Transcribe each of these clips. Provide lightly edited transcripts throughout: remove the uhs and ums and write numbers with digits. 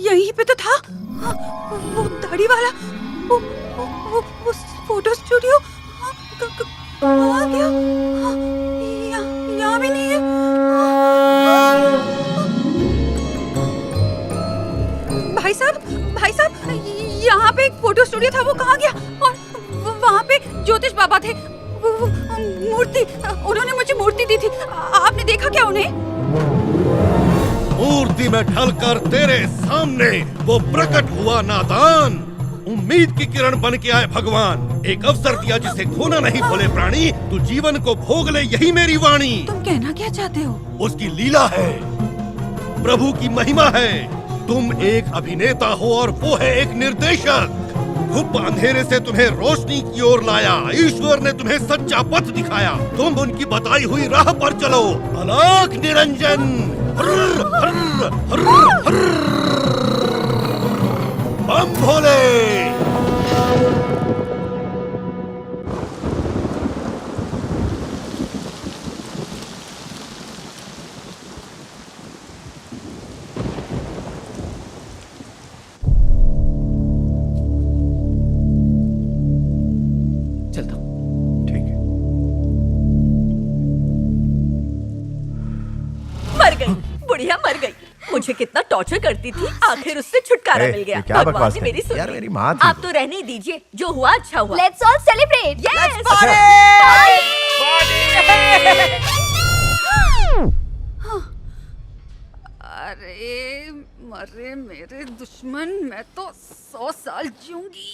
यहीं पे तो था। वो दाढ़ी वाला, वो फोटो स्टूडियो कहाँ गया? यहाँ भी नहीं है। भाई साहब, यहाँ पे एक फोटो स्टूडियो था, वो कहाँ गया? और वहाँ पे ज्योतिष बाबा थे, वो मूर्ति, उन्होंने मुझे मूर्ति दी थी, आपने देखा क्या उन्हें? मूर्ति में ढलकर तेरे सामने वो प्रकट हुआ नादान। उम्मीद की किरण बन के आए भगवान, एक अवसर दिया जिसे खोना नहीं भोले प्राणी, तू जीवन को भोग ले, यही मेरी वाणी। तुम कहना क्या चाहते हो? उसकी लीला है, प्रभु की महिमा है। तुम एक अभिनेता हो और वो है एक निर्देशक। धूप अंधेरे से तुम्हें रोशनी की ओर लाया, ईश्वर ने तुम्हें सच्चा पथ दिखाया, तुम उनकी बताई हुई राह पर चलो। अलख निरंजन, हर्र, हर्र, हर्र, हर्र। बम भोले। चलता हूँ। ठीक है। मर गई, बुढ़िया मर गई। मुझे कितना टॉर्चर करती थी, आखिर उससे छुटकारा मिल गया। क्या भगवान बकवास ने कर मेरी रही? सुन यार ली। मेरी माँ थी आप वो। तो रहने ही दीजिए, जो हुआ अच्छा हुआ। Let's all celebrate. Yes! अरे मरे मेरे दुश्मन, मैं तो 100 साल जीऊंगी।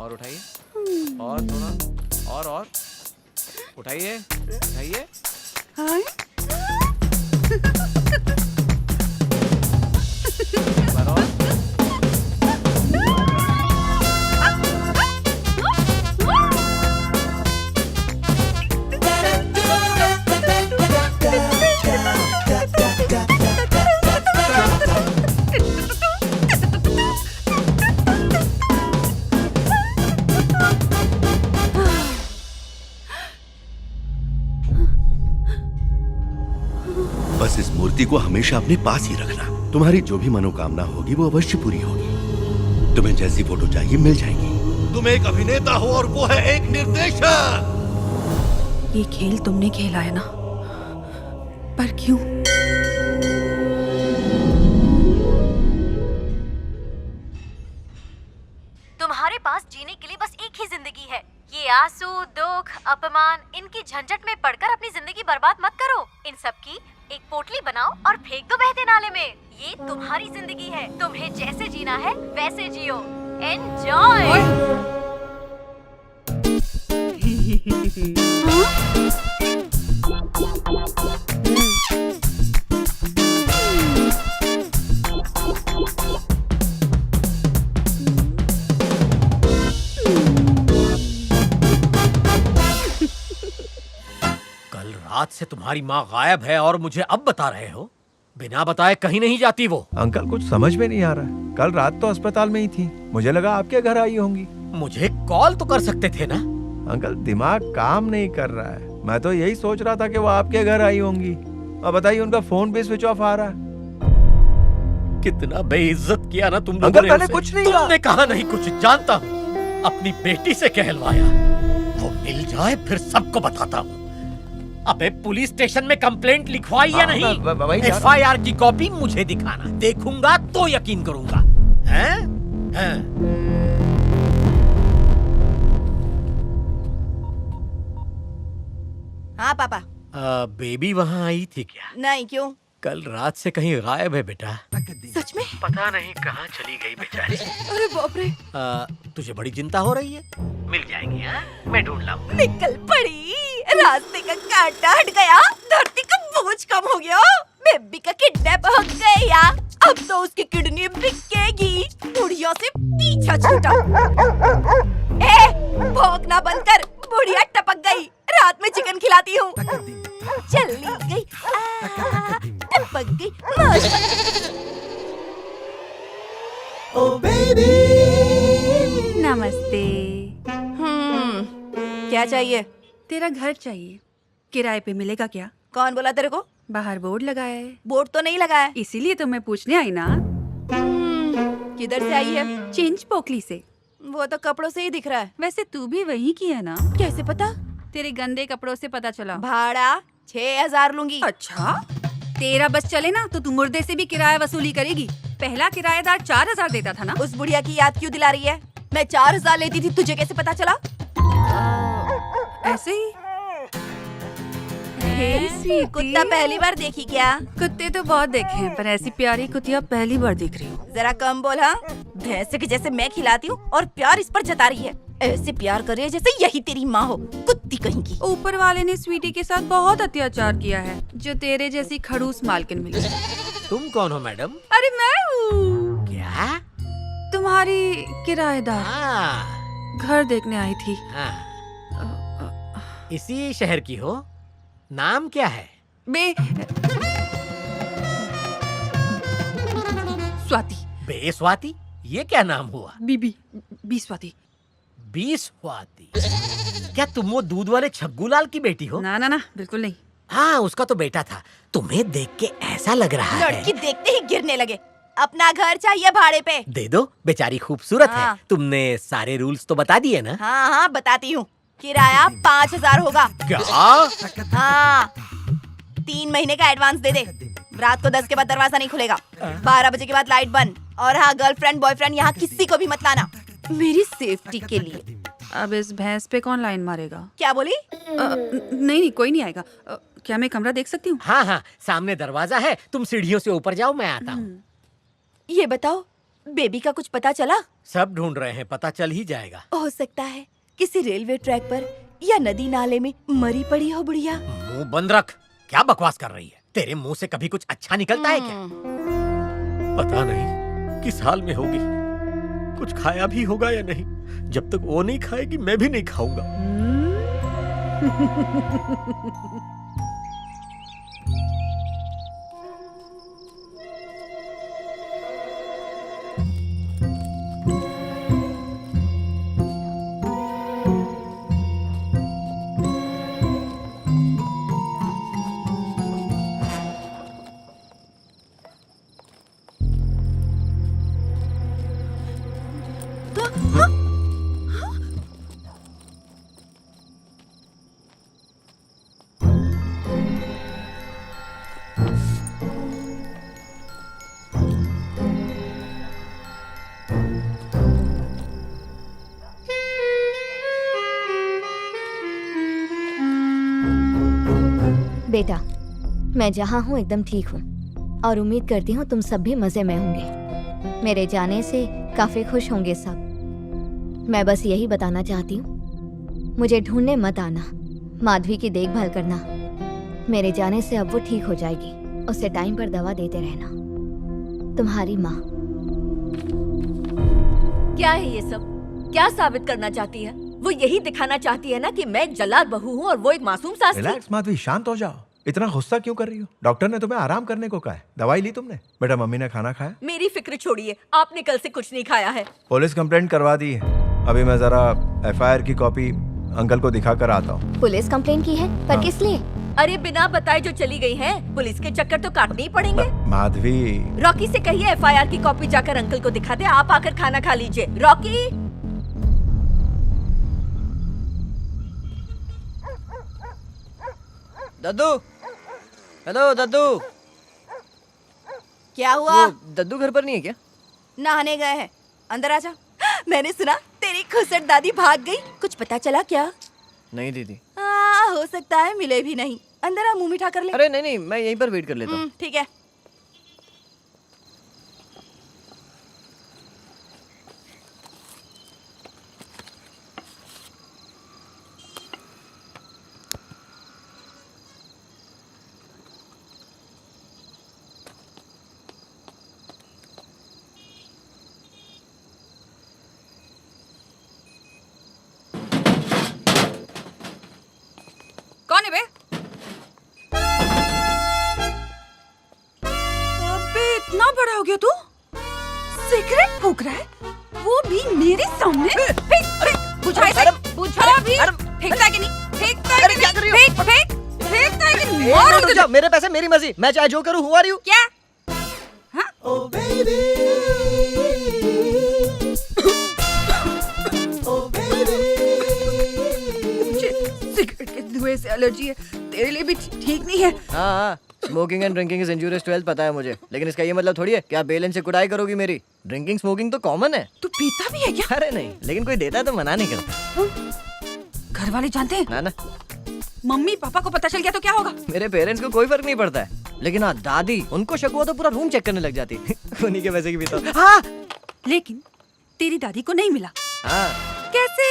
और उठाइए, और थोड़ा, और उठाइए, उठाइए। हाँ? एक बार और। बस इस मूर्ति को हमेशा अपने पास ही रखना। तुम्हारी जो भी मनोकामना होगी वो अवश्य पूरी होगी। तुम्हें जैसी फोटो चाहिए मिल जाएगी। तुम एक अभिनेता हो और वो है एक निर्देशक। ये खेल तुमने खेला है ना, पर क्यों? तुम्हारे पास जीने के लिए बस एक ही जिंदगी है। ये आंसू, दुख, अपमान, इनकी झंझट में पड़कर अपनी जिंदगी बर्बाद मत करो। इन सब की एक पोटली बनाओ और फेंक दो बहते नाले में। ये तुम्हारी जिंदगी है, तुम्हें जैसे जीना है वैसे जियो। एंजॉय। कल रात से तुम्हारी माँ गायब है और मुझे अब बता रहे हो? बिना बताए कहीं नहीं जाती वो। अंकल कुछ समझ में नहीं आ रहा है। कल रात तो अस्पताल में ही थी, मुझे लगा आपके घर आई होंगी। मुझे कॉल तो कर सकते थे ना। अंकल दिमाग काम नहीं कर रहा है। मैं तो यही सोच रहा था कि वो आपके घर आई होंगी। अब बताइए, उनका फोन भी स्विच ऑफ आ रहा है। कितना बेइज्जत किया ना तुम लोगों अंकल ने मैंने उसे। कुछ नहीं कहा। तुमने कहा नहीं कुछ, जानता हूँ। अपनी बेटी से कहलवाया। वो मिल जाए फिर सबको बताता हूँ। अबे पुलिस स्टेशन में कंप्लेंट लिखवाई या नहीं? FIR की कॉपी मुझे दिखाना, देखूंगा तो यकीन करूंगा। हैं? हैं? हाँ पापा। बेबी वहाँ आई थी क्या? नहीं, क्यों? कल रात से कहीं गायब है बेटा। सच में? पता नहीं कहाँ चली गई बेचारी। अरे बाप रे। तुझे बड़ी चिंता हो रही है? मिल जाएगी, हाँ? मैं ढूंढ लाऊंगा। निकल पड़ी, रास्ते का कांटा हट गया, धरती का बोझ कम हो गया, बेबी का किडनैप हो गया। अब तो उसकी किडनी बिकेगी। बुढ़िया से पीछा छूटा। भौंकना बंद कर, बुढ़िया टपक गई। रात में चिकन खिलाती हूँ। चली गई, टपक गई। नमस्ते। क्या चाहिए? तेरा घर चाहिए, किराए पे मिलेगा क्या? कौन बोला तेरे को? बाहर बोर्ड लगा है, बोर्ड तो नहीं लगा है। इसीलिए तो मैं पूछने आई ना। किधर से आई है? चेंज पोकली से। वो तो कपड़ों से ही दिख रहा है। वैसे तू भी वही की है ना? कैसे पता? तेरे गंदे कपड़ों से पता चला। भाड़ा 6000 लूंगी। अच्छा, तेरा बस चले ना तो तू मुर्दे से भी किराया वसूली करेगी। पहला किराएदार 4000 देता था ना। उस बुढ़िया की याद क्यों दिला रही है? मैं 4000 लेती थी, तुझे कैसे पता चला? ऐसे ही। हे स्वीटी। कुत्ता पहली बार देखी क्या? कुत्ते तो बहुत देखे हैं, पर ऐसी प्यारी कुतिया पहली बार देख रही हूँ। जरा कम बोल। हाँ, भैंस के जैसे मैं खिलाती हूँ और प्यार इस पर जता रही है। ऐसे प्यार कर रही है जैसे यही तेरी माँ हो, कुत्ती कहीं की। ऊपर वाले ने स्वीटी के साथ बहुत अत्याचार किया है, जो तेरे जैसी खड़ूस मालकिन मिली। तुम कौन हो मैडम? अरे मैं हूँ, क्या? तुम्हारी किराएदार। हाँ, घर देखने आई थी। हाँ। इसी शहर की हो? नाम क्या है? स्वाति। बेस्वाति? ये क्या नाम हुआ? बी स्वाति। बेस्वाति? क्या तुम वो दूध वाले छग्गूलाल की बेटी हो? ना ना ना, बिल्कुल नहीं। हाँ, उसका तो बेटा था। तुम्हें देख के ऐसा लग रहा है। लड़की देखते ही गिरने लगे। अपना घर चाहिए भाड़े पे। दे दो, बेचारी खूबसूरत हाँ। है। तुमने सारे रूल्स तो बता दिए ना? हाँ हाँ, बताती हूँ। किराया 5000 होगा। क्या? हाँ, 3 महीने का एडवांस दे दे। रात को 10 के बाद दरवाजा नहीं खुलेगा। 12 बजे के बाद लाइट बंद। और हाँ, गर्लफ्रेंड बॉयफ्रेंड यहाँ किसी को भी मत लाना, मेरी सेफ्टी के लिए। अब इस भैंस पे कौन लाइन मारेगा? क्या बोली? नहीं, कोई नहीं आएगा। क्या मैं कमरा देख सकती हूँ? हाँ हाँ, सामने दरवाजा है। तुम सीढ़ियों से ऊपर जाओ, मैं आता हूँ। ये बताओ, बेबी का कुछ पता चला? सब ढूंढ रहे हैं, पता चल ही जाएगा। हो सकता है किसी रेलवे ट्रैक पर या नदी नाले में मरी पड़ी हो बुढ़िया। मुंह बंद रख। क्या बकवास कर रही है? तेरे मुंह से कभी कुछ अच्छा निकलता है क्या? पता नहीं किस हाल में होगी। कुछ खाया भी होगा या नहीं। जब तक वो नहीं खाएगी, मैं भी नहीं खाऊंगा। बेटा, मैं जहाँ हूँ एकदम ठीक हूँ और उम्मीद करती हूँ तुम सब भी मजे में होंगे। मेरे जाने से काफी खुश होंगे सब। मैं बस यही बताना चाहती हूँ, मुझे ढूंढने मत आना। माधवी की देखभाल करना। मेरे जाने से अब वो ठीक हो जाएगी। उसे टाइम पर दवा देते रहना। तुम्हारी माँ। क्या है ये सब? क्या साबित करना चाहती है? वो यही दिखाना चाहती है ना कि मैं एक जल्लाद बहू हूँ और वो एक मासूम सास थी। रिलैक्स माधवी, शांत हो जाओ। इतना गुस्सा क्यों कर रही हो? डॉक्टर ने तुम्हें आराम करने को कहा है। दवाई ली तुमने? बेटा, मम्मी ने खाना खाया? मेरी फिक्र छोड़िए, आपने कल से कुछ नहीं खाया है। पुलिस कंप्लेंट करवा दी है। अभी मैं जरा एफआईआर की कॉपी अंकल को दिखा कर आता हूँ। पुलिस कंप्लेन की है? पर हाँ। किस लिए? अरे बिना बताए जो चली गई है, पुलिस के चक्कर तो काटने ही पड़ेंगे। माधवी, रॉकी से कहिए एफआईआर की कॉपी जाकर अंकल को दिखा दे। आप आकर खाना खा लीजिए। रॉकी, दद्दू। हेलो दद्दू। क्या हुआ? वो दद्दू घर पर नहीं है क्या? नहाने गए हैं। अंदर आजा। मैंने सुना तेरी खुसट दादी भाग गई। कुछ पता चला क्या? नहीं दीदी। हो सकता है मिले भी नहीं। अंदर आ, मुंह मीठा कर ले। अरे नहीं, मैं यहीं पर वेट कर लेता हूँ। ठीक है। कौन है बे? अबे इतना बड़ा हो गया तू? सीक्रेट फूक रहा है, वो भी मेरे सामने। फेंक, बुझा इसे, बुझा अभी। फेंकता है कि नहीं? फेंकता है कि नहीं? फेंक, फेंक, फेंकता है कि नहीं? मारो रुक इधर। जाओ, मेरे पैसे मेरी मर्जी, मैं चाहे जो करूँ। Who are you? क्या? हाँ? मुझे सिगरेट के धुएं से एलर्जी है, तेरे लिए भी ठीक नहीं है। हाँ, smoking and drinking is injurious to health, पता है मुझे, लेकिन इसका ये मतलब थोड़ी है कि आप बेलन से कुटाई करोगी मेरी। ड्रिंकिंग स्मोकिंग तो कॉमन है। तू पीता भी है क्या? अरे नहीं, लेकिन कोई देता है तो मना नहीं करता। घर वाले जानते हैं? ना ना, मम्मी पापा को पता चल गया तो क्या होगा? मेरे पेरेंट्स को कोई फर्क नहीं पड़ता है, लेकिन हाँ दादी, उनको शक हुआ तो पूरा रूम चेक करने लग जाती। उन्हीं के पैसे की भी तो। हाँ लेकिन तेरी दादी को नहीं मिला। हाँ, कैसे?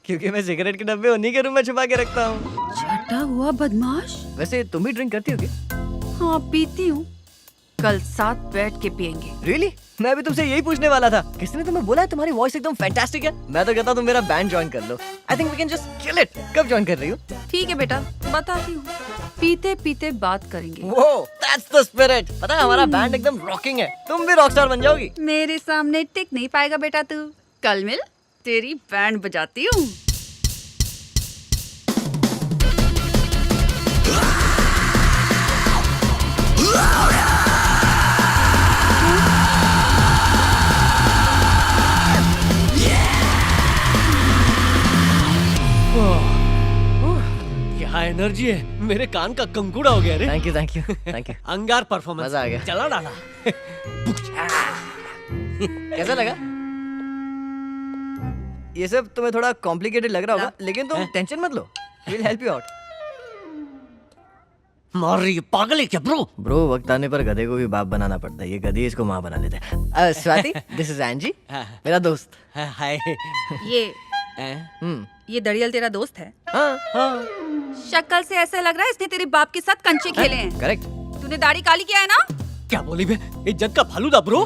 क्योंकि मैं सिगरेट के डब्बे उन्हीं के रूम में छुपा के रखता हूँ। छटा हुआ बदमाश। वैसे तुम भी ड्रिंक करती हो क्या? हाँ पीती हूँ, कल साथ बैठ के पियेंगे। रियली? मैं भी तुमसे यही पूछने वाला था। किसने तुम्हें बोला है तुम्हारी वॉइस एकदम फैंटास्टिक है? मैं तो कहता हूँ तुम मेरा बैंड ज्वाइन कर लो। I think we can just kill it. कब ज्वाइन कर रही हो? ठीक है बेटा, बताती हूँ। पीते पीते बात करेंगे। वो दैट्स द स्पिरिट। पता है हमारा बैंड एकदम रॉकिंग है, तुम भी रॉकस्टार बन जाओगी। मेरे सामने टिक नहीं पाएगा बेटा तू। कल मिल, तेरी बैंड बजाती हूँ। क्या एनर्जी है, मेरे कान का कंकुड़ा हो गया रे। Thank you thank you thank you. अंगार परफॉर्मेंस मजा आ गया। चला डाला। कैसा लगा? ये सब तुम्हें थोड़ा कॉम्प्लिकेटेड लग रहा होगा, लेकिन तुम टेंशन मत लो, विल हेल्प यू आउट। मार रही है, पागल है क्या ब्रो? ब्रो, वक्त आने पर गधे को भी बाप बनाना पड़ता है। ये गधी इसको माँ बना लेते हैं। स्वाति, दिस इज एंजी, मेरा दोस्त। हाय। ये दड़ियल तेरा दोस्त है? हाँ हाँ, शक्ल से ऐसा लग रहा है इसने तेरे बाप के साथ कंचे खेले हैं। करेक्ट। तूने दाढ़ी काली किया है ना? क्या बोली बे, इज्जत का फालूदा ब्रो।